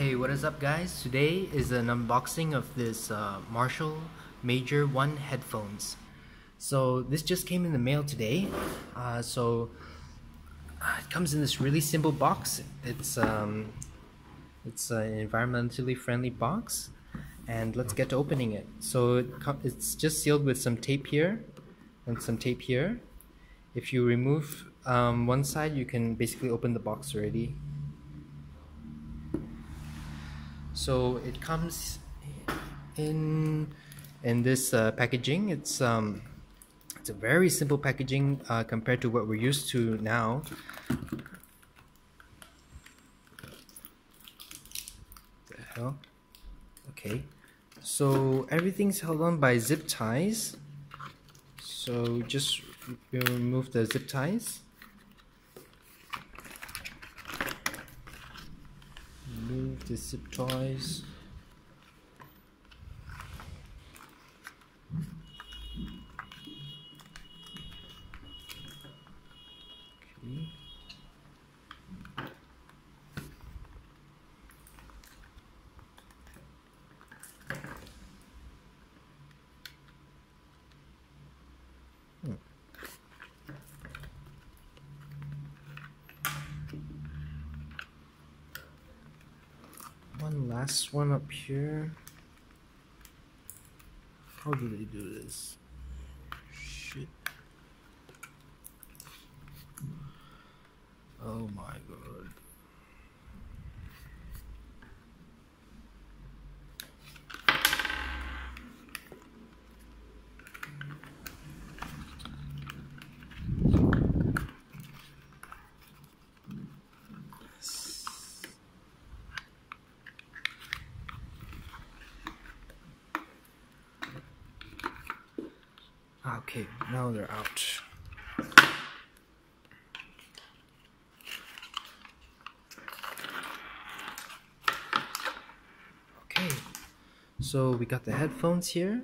Hey, what is up guys? Today is an unboxing of this Marshall Major 1 headphones. So this just came in the mail today. It comes in this really simple box. It's an environmentally friendly box, and let's get to opening it. So it's just sealed with some tape here and some tape here. If you remove one side, you can basically open the box already. So it comes in this packaging. It's a very simple packaging compared to what we're used to now. The hell? Okay. So everything's held on by zip ties. So just remove the zip ties. Remove the zip ties. Okay. One last one up here. How do they do this? Shit. Oh my god. Okay, now they're out. Okay, so we got the headphones here,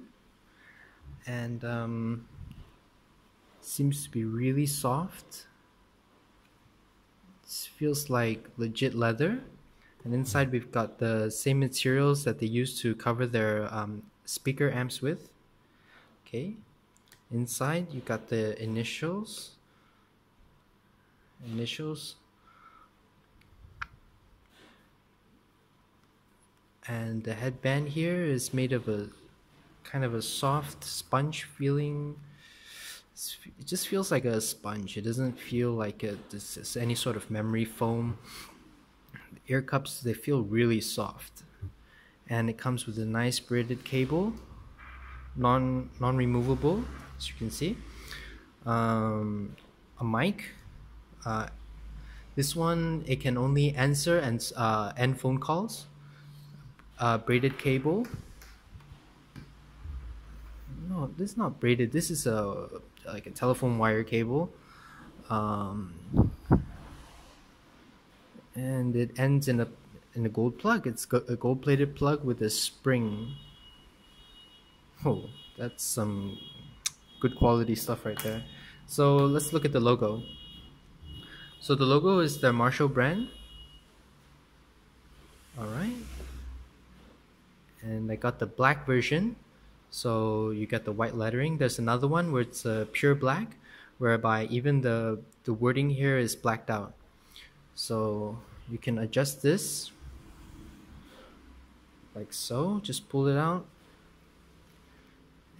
and seems to be really soft. It feels like legit leather, and inside we've got the same materials that they use to cover their speaker amps with. Okay. Inside you got the initials, and the headband here is made of a kind of a soft sponge feeling. It just feels like a sponge. It doesn't feel like this is any sort of memory foam. The ear cups, they feel really soft, and it comes with a nice braided cable, non-removable, as you can see. A mic. This one, it can only answer and end phone calls. Braided cable. No, this is not braided. This is like a telephone wire cable. And it ends in a gold plug. It's got a gold-plated plug with a spring. Oh, that's some good quality stuff right there. So let's look at the logo. So the logo is the Marshall brand. Alright. And I got the black version. So you get the white lettering. There's another one where it's pure black, whereby even the wording here is blacked out. So you can adjust this like so. Just pull it out.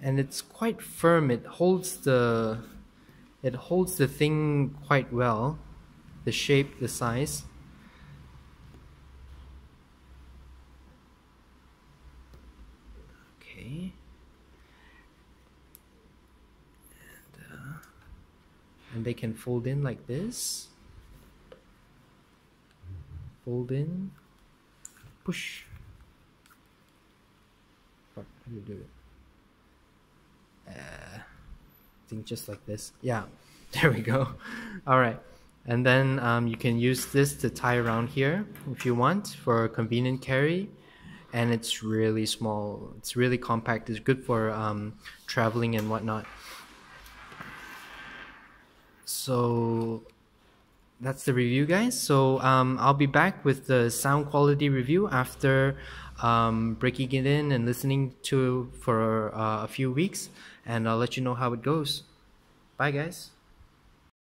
And it's quite firm. It holds the thing quite well. The shape, the size. Okay. And they can fold in like this. Fold in. Push. Fuck, how do you do it? I think just like this. Yeah, there we go. Alright, and then you can use this to tie around here if you want for a convenient carry, and it's really small. It's really compact. It's good for traveling and whatnot. So that's the review, guys. So I'll be back with the sound quality review after breaking it in and listening to for a few weeks, and I'll let you know how it goes. Bye, guys.